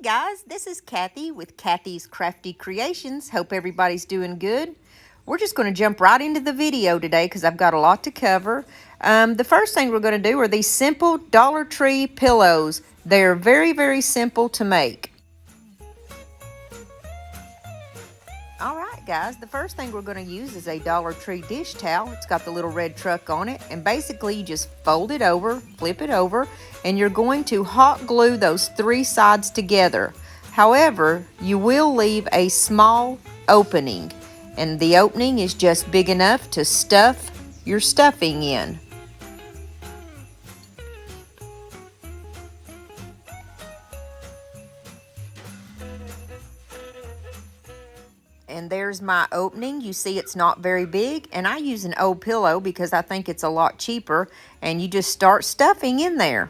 guys, this is Kathy with Kathy's Crafty Creations. Hope everybody's doing good. We're just going to jump right into the video today because I've got a lot to cover. The first thing we're going to do are these simple Dollar Tree pillows. They're very, very simple to make. Alright guys, the first thing we're going to use is a Dollar Tree dish towel. It's got the little red truck on it, and basically you just fold it over, flip it over, and you're going to hot glue those three sides together. However, you will leave a small opening, and the opening is just big enough to stuff your stuffing in. And there's my opening. You see it's not very big, and I use an old pillow because I think it's a lot cheaper, and you just start stuffing in there.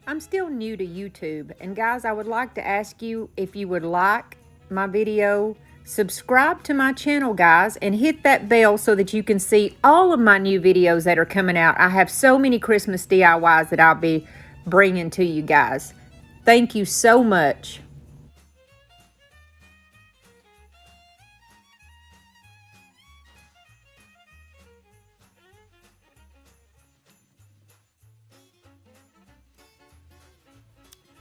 I'm still new to YouTube, and guys, I would like to ask you if you would like my video, subscribe to my channel guys, and hit that bell so that you can see all of my new videos that are coming out. I have so many Christmas DIYs that I'll be bringing to you guys. Thank you so much.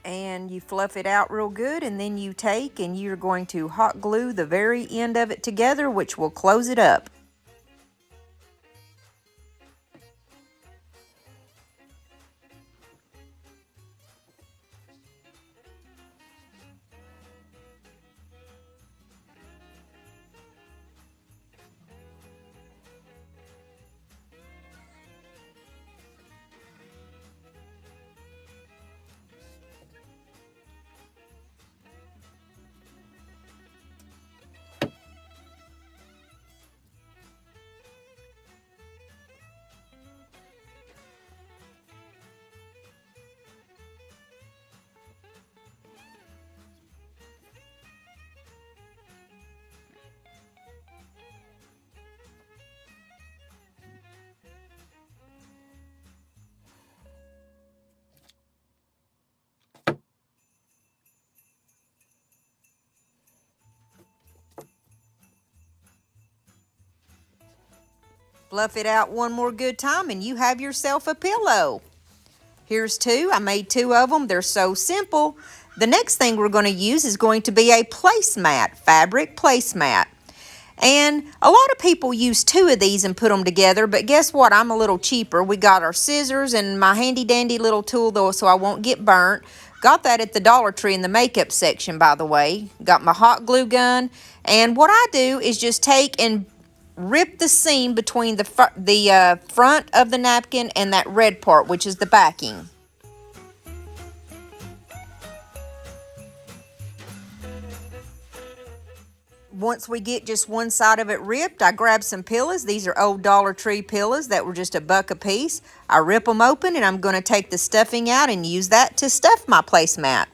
And you fluff it out real good, and then you take and you're going to hot glue the very end of it together, which will close it up. Fluff it out one more good time and you have yourself a pillow. Here's two. I made two of them. They're so simple. The next thing we're going to use is going to be a placemat, fabric placemat. And a lot of people use two of these and put them together, but guess what? I'm a little cheaper. We got our scissors and my handy dandy little tool though, so I won't get burnt. Got that at the Dollar Tree in the makeup section, by the way. Got my hot glue gun. And what I do is just take and rip the seam between the front of the napkin and that red part, which is the backing. Once we get just one side of it ripped, I grab some pillows. These are old Dollar Tree pillows that were just $1 a piece. I rip them open, and I'm going to take the stuffing out and use that to stuff my placemat.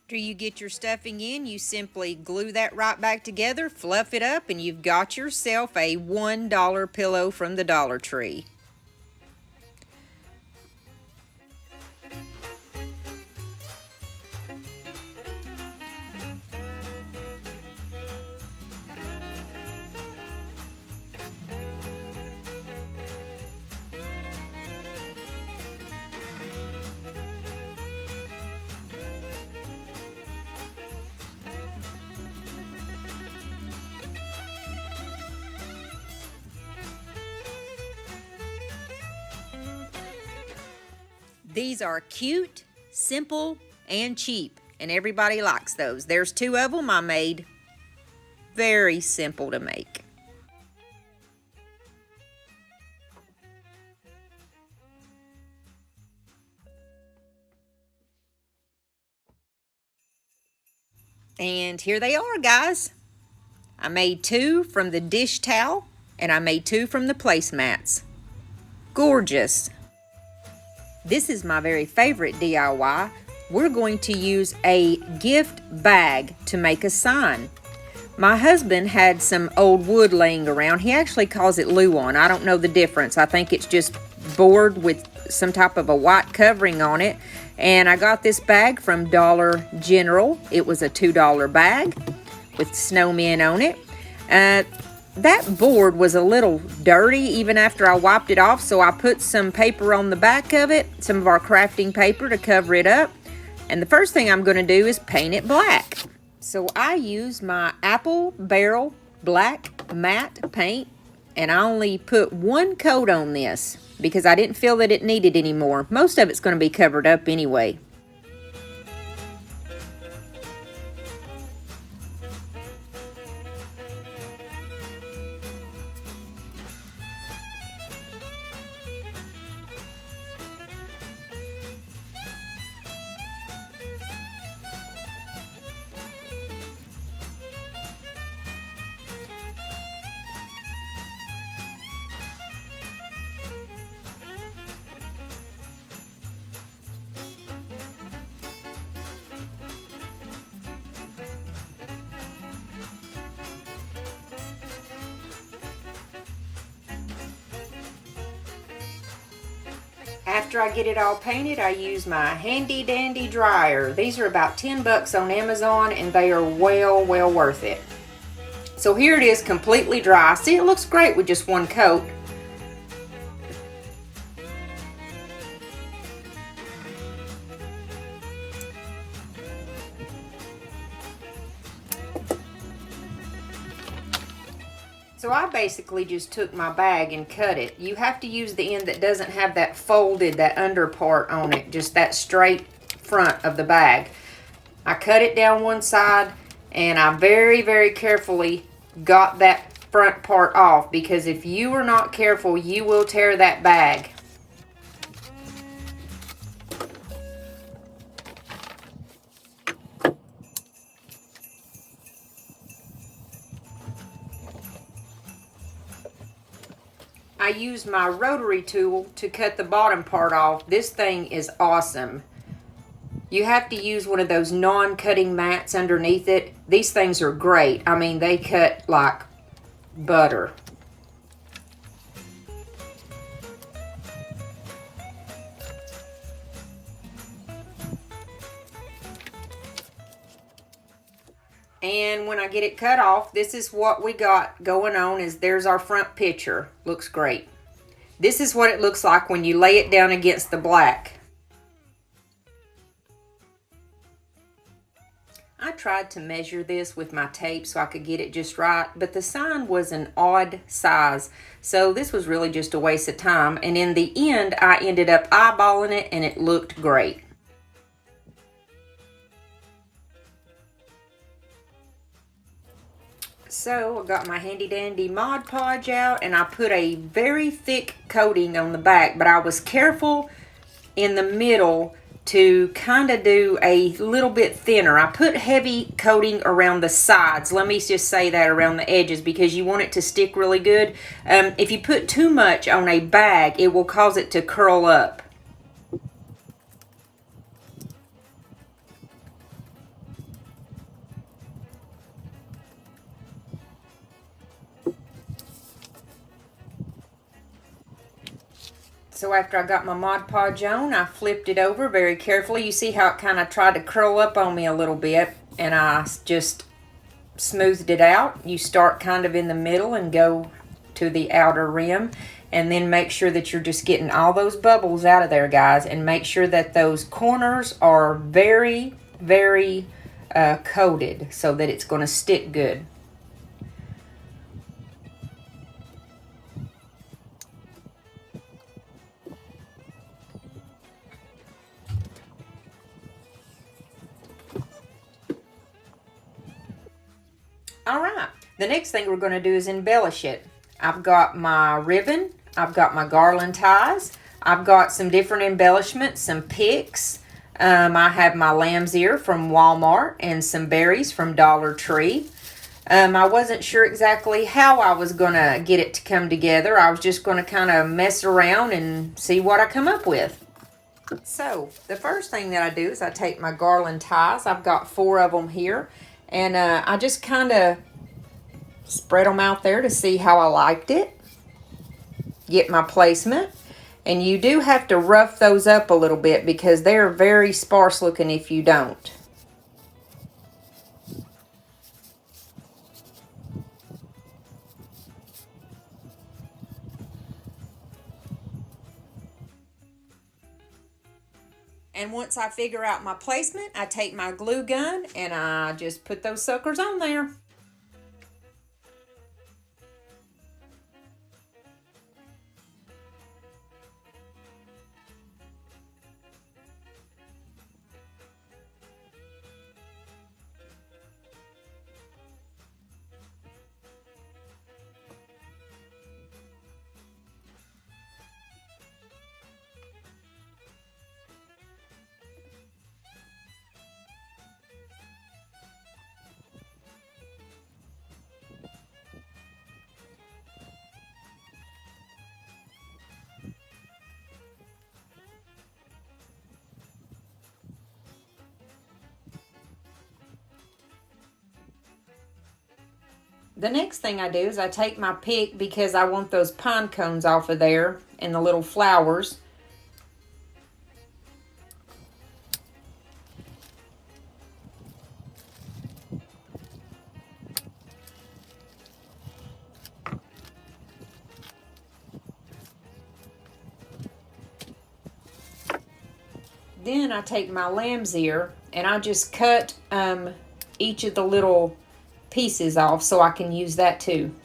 After you get your stuffing in, you simply glue that right back together, fluff it up, and you've got yourself a $1 pillow from the Dollar Tree. These are cute, simple, and cheap, and everybody likes those. There's two of them I made. Very simple to make. And here they are, guys. I made 2 from the dish towel, and I made 2 from the placemats. Gorgeous. This is my very favorite DIY. We're going to use a gift bag to make a sign. My husband had some old wood laying around. He actually calls it Luan. I don't know the difference. I think it's just board with some type of a white covering on it. And I got this bag from Dollar General. It was a $2 bag with snowmen on it. That board was a little dirty even after I wiped it off, so I put some paper on the back of it, some of our crafting paper to cover it up. And the first thing I'm going to do is paint it black. So I use my Apple Barrel Black Matte Paint, and I only put 1 coat on this because I didn't feel that it needed any more. Most of it's going to be covered up anyway. After I get it all painted, I use my handy dandy dryer. These are about 10 bucks on Amazon, and they are well worth it. So here it is, completely dry. See, it looks great with just 1 coat. So I basically just took my bag and cut it. You have to use the end that doesn't have that folded, that under part on it, just that straight front of the bag. I cut it down one side, and I very carefully got that front part off, because if you are not careful, you will tear that bag. I use my rotary tool to cut the bottom part off. This thing is awesome. You have to use one of those non-cutting mats underneath it. These things are great. I mean, they cut like butter. And when I get it cut off, this is what we got going on. Is there's our front picture. Looks great. This is what it looks like when you lay it down against the black. I tried to measure this with my tape so I could get it just right, but the sign was an odd size, so this was really just a waste of time. And in the end, I ended up eyeballing it, and it looked great. So I got my handy dandy Mod Podge out, and I put a very thick coating on the back, but I was careful in the middle to kind of do a little bit thinner. I put heavy coating around the sides. Let me just say that, around the edges, because you want it to stick really good. If you put too much on a bag, it will cause it to curl up. So after I got my Mod Podge on, I flipped it over very carefully. You see how it kind of tried to curl up on me a little bit, and I just smoothed it out. You start kind of in the middle and go to the outer rim, and then make sure that you're just getting all those bubbles out of there, guys, and make sure that those corners are very coated so that it's going to stick good. All right, the next thing we're going to do is embellish it. I've got my ribbon, I've got my garland ties, I've got some different embellishments, some picks, I have my lamb's ear from Walmart and some berries from Dollar Tree. I wasn't sure exactly how I was going to get it to come together. I was just going to kind of mess around and see what I come up with. So, the first thing that I do is I take my Garland ties. I've got 4 of them here. And I just kind of spread them out there to see how I liked it. Get my placement. And you do have to rough those up a little bit because they're very sparse looking if you don't. And once I figure out my placement, I take my glue gun and I just put those suckers on there. The next thing I do is I take my pick because I want those pine cones off of there and the little flowers. Then I take my lamb's ear and I just cut each of the little pieces off so I can use that too.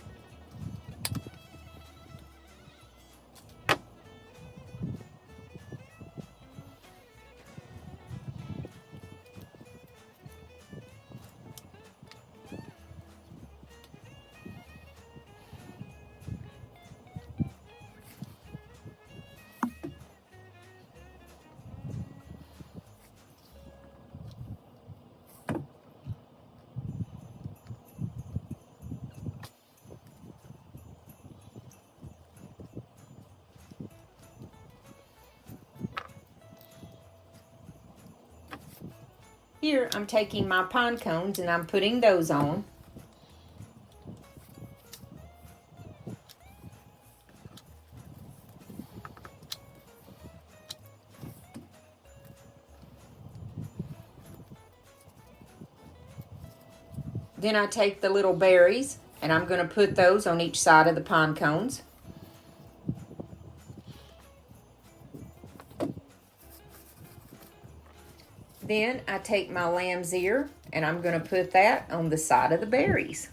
Here I'm taking my pine cones and I'm putting those on. Then I take the little berries and I'm going to put those on each side of the pine cones. Then I take my lamb's ear and I'm going to put that on the side of the berries.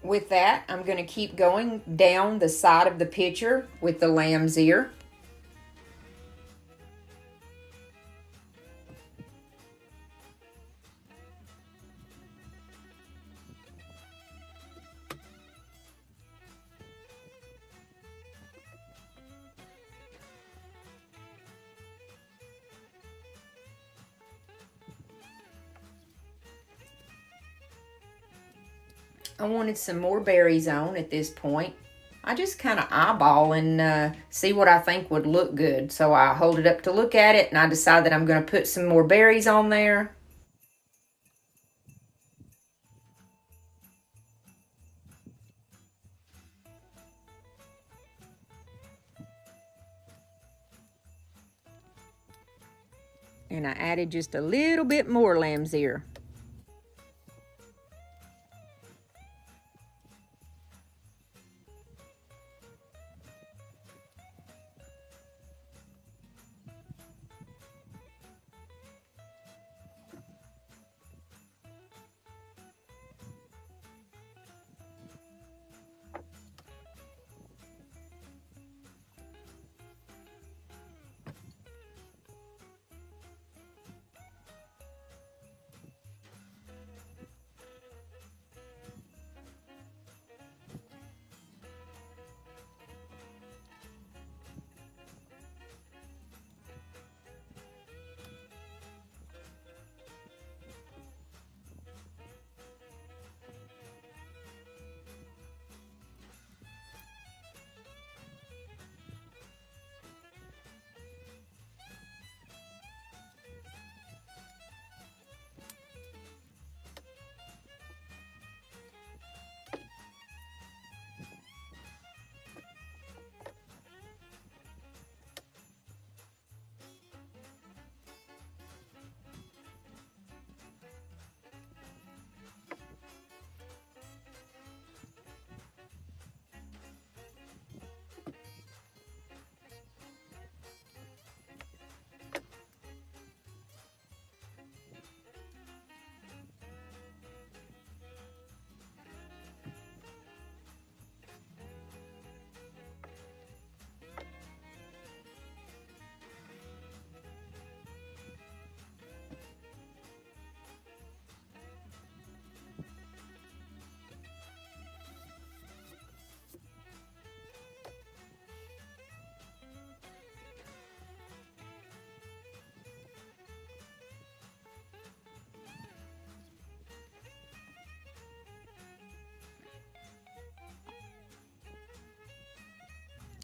With that, I'm going to keep going down the side of the picture with the lamb's ear. I wanted some more berries on at this point. I just kind of eyeball and see what I think would look good. So I hold it up to look at it, and I decide that I'm going to put some more berries on there. And I added just a little bit more lamb's ear.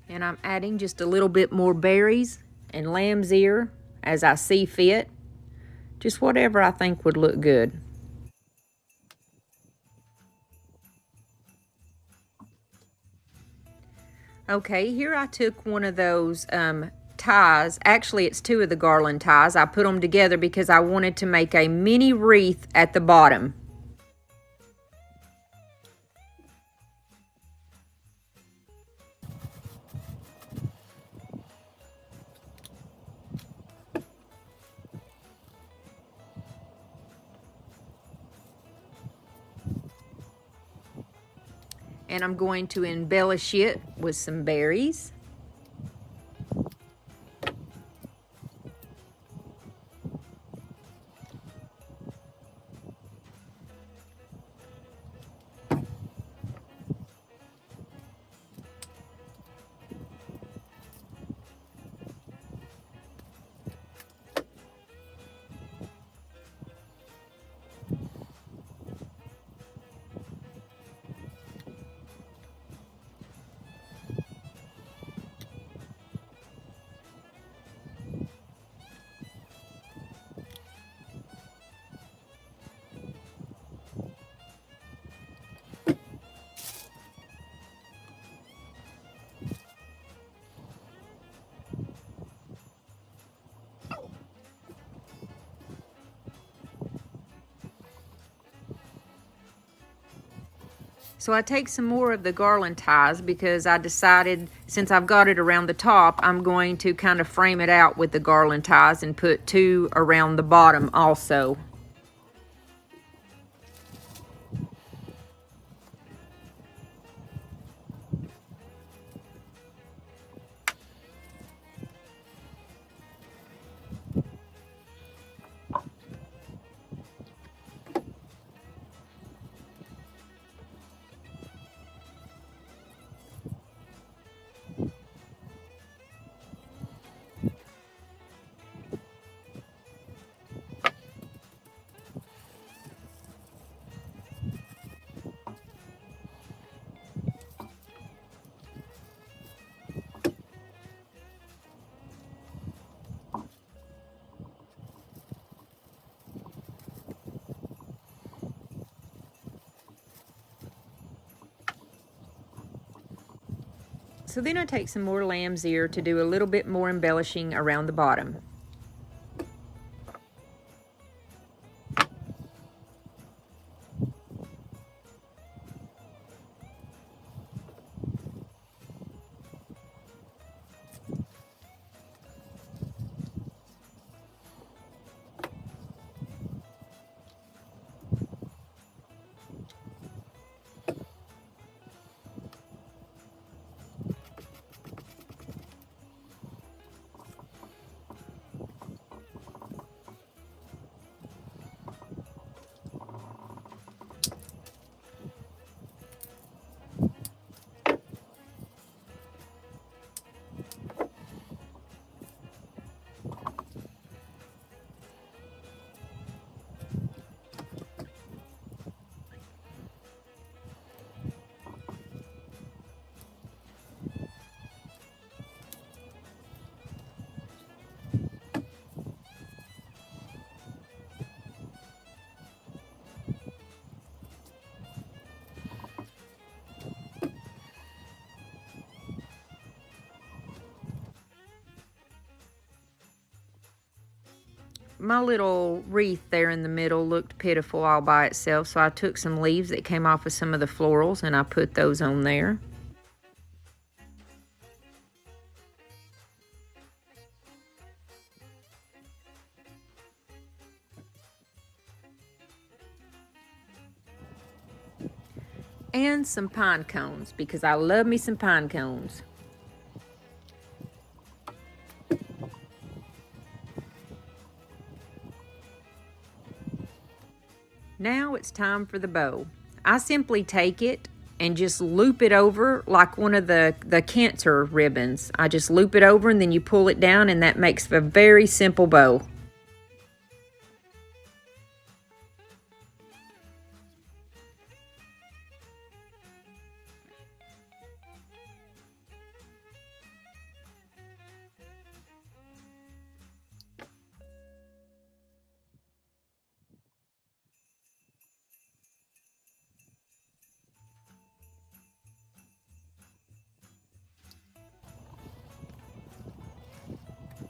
And I'm adding just a little bit more berries and lamb's ear as I see fit. Just whatever I think would look good. Okay, here I took one of those ties. Actually, it's two of the garland ties. I put them together because I wanted to make a mini wreath at the bottom. And I'm going to embellish it with some berries. So I take some more of the garland ties because I decided, since I've got it around the top, I'm going to kind of frame it out with the garland ties and put two around the bottom also. So then I take some more lamb's ear to do a little bit more embellishing around the bottom. My little wreath there in the middle looked pitiful all by itself, so I took some leaves that came off of some of the florals and I put those on there. And some pine cones, because I love me some pine cones. Now it's time for the bow. I simply take it and just loop it over like one of the cancer ribbons. I just loop it over and then you pull it down, and that makes a very simple bow.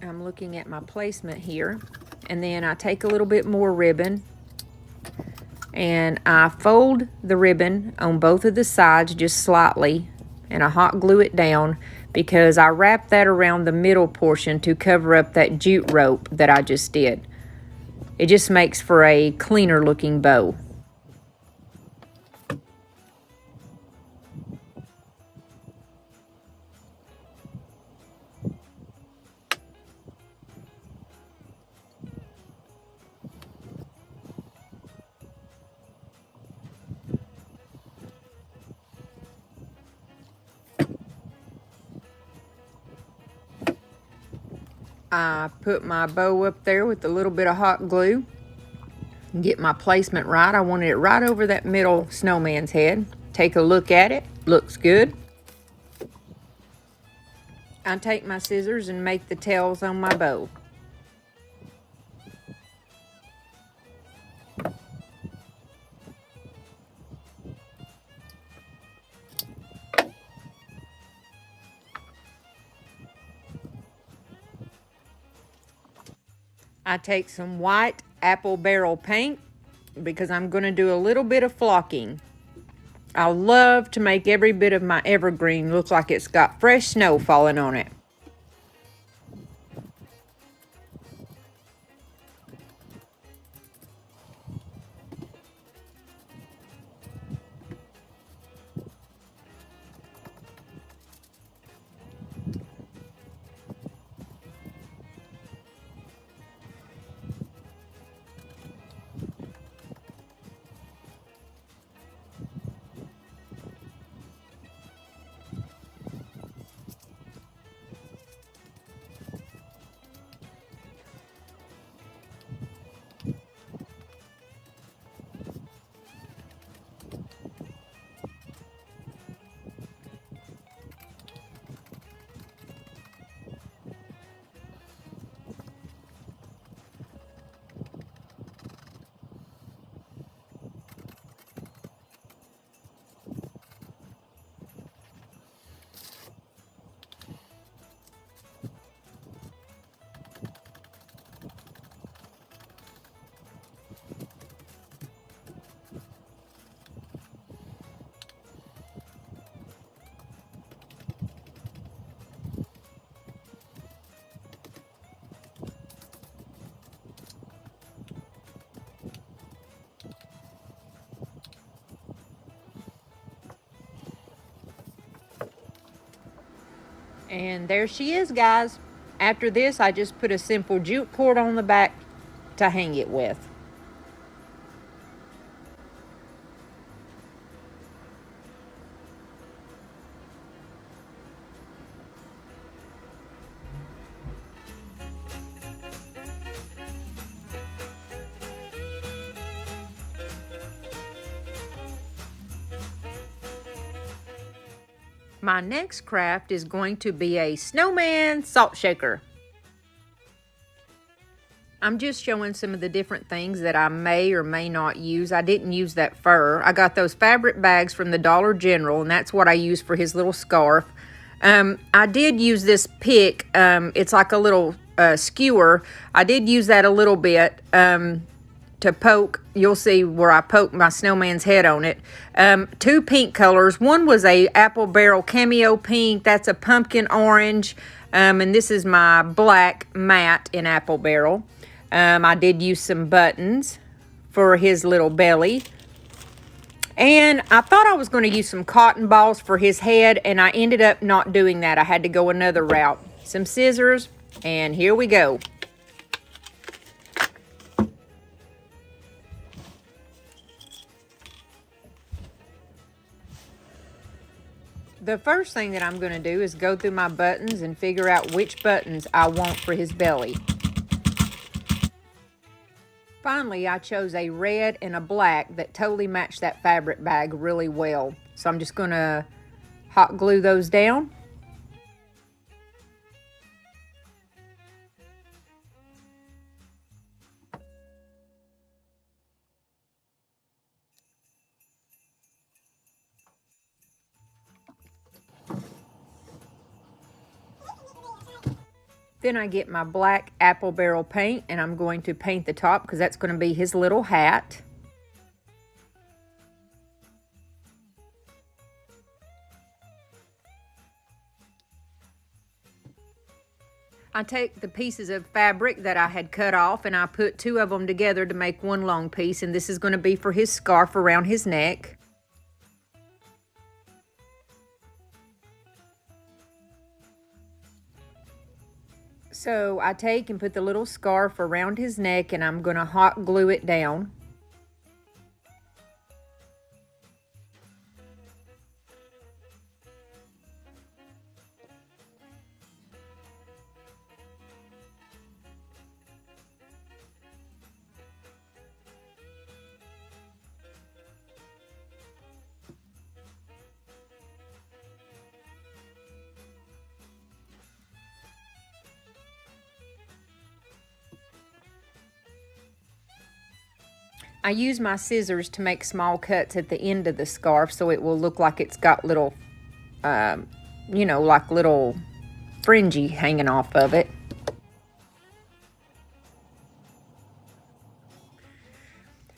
I'm looking at my placement here, and then I take a little bit more ribbon and I fold the ribbon on both of the sides just slightly, and I hot glue it down because I wrap that around the middle portion to cover up that jute rope that I just did. It just makes for a cleaner looking bow. I put my bow up there with a little bit of hot glue. Get my placement right. I wanted it right over that middle snowman's head. Take a look at it. Looks good. I take my scissors and make the tails on my bow. I take some white apple barrel paint because I'm going to do a little bit of flocking. I love to make every bit of my evergreen look like it's got fresh snow falling on it. And there she is, guys. After this, I just put a simple jute cord on the back to hang it with. My next craft is going to be a snowman salt shaker. I'm just showing some of the different things that I may or may not use. I didn't use that fur. I got those fabric bags from the Dollar General, and that's what I used for his little scarf. I did use this pick. It's like a little skewer. I did use that a little bit to poke. You'll see where I poked my snowman's head on it. Two pink colors. One was a apple barrel cameo pink. That's a pumpkin orange. And this is my black matte in apple barrel. I did use some buttons for his little belly. And I thought I was going to use some cotton balls for his head, and I ended up not doing that. I had to go another route. Some scissors, and here we go. The first thing that I'm going to do is go through my buttons and figure out which buttons I want for his belly. Finally, I chose a red and a black that totally matched that fabric bag really well. So I'm just going to hot glue those down. Then I get my black apple barrel paint, and I'm going to paint the top because that's going to be his little hat. I take the pieces of fabric that I had cut off, and I put two of them together to make one long piece, and this is going to be for his scarf around his neck. So I take and put the little scarf around his neck, and I'm going to hot glue it down. I use my scissors to make small cuts at the end of the scarf so it will look like it's got little, like little fringy hanging off of it.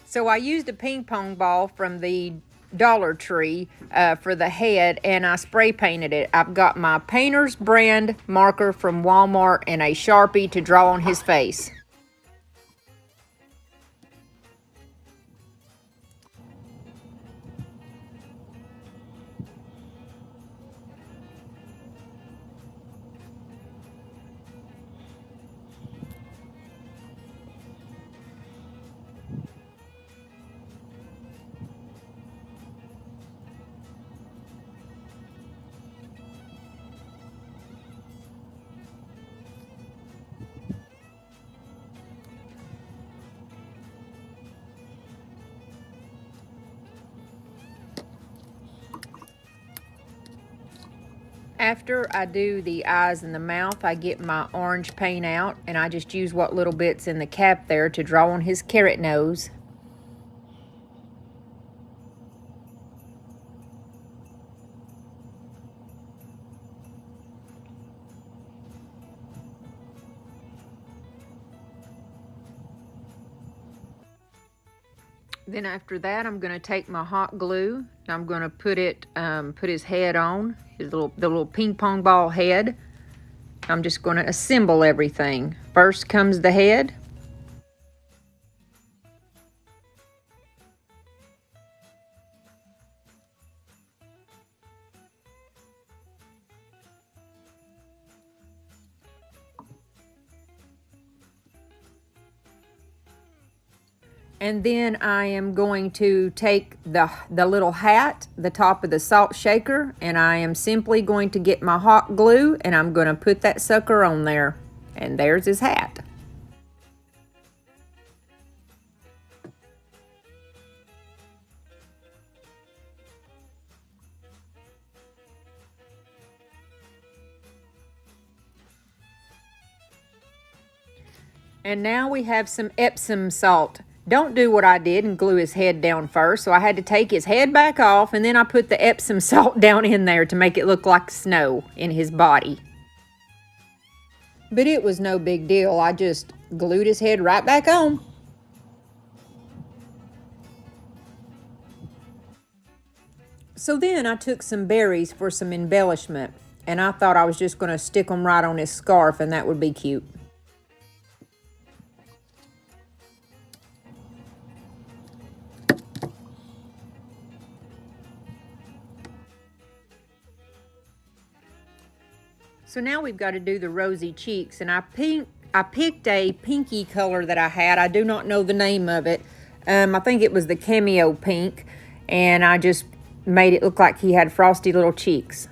So I used a ping pong ball from the Dollar Tree for the head, and I spray painted it. I've got my painter's brand marker from Walmart and a Sharpie to draw on his face. After I do the eyes and the mouth, I get my orange paint out, and I just use what little bits in the cap there to draw on his carrot nose. Then after that, I'm going to take my hot glue, and I'm going to put his head on, the little ping pong ball head. I'm just going to assemble everything. First comes the head. And then I am going to take the little hat, the top of the salt shaker, and I am simply going to get my hot glue and I'm going to put that sucker on there. And there's his hat. And now we have some Epsom salt. Don't do what I did and glue his head down first. So I had to take his head back off and then I put the Epsom salt down in there to make it look like snow in his body. But it was no big deal. I just glued his head right back on. So then I took some berries for some embellishment. And I thought I was just going to stick them right on his scarf and that would be cute. So now we've got to do the rosy cheeks, and I picked a pinky color that I had. I do not know the name of it. I think it was the cameo pink, and I just made it look like he had frosty little cheeks.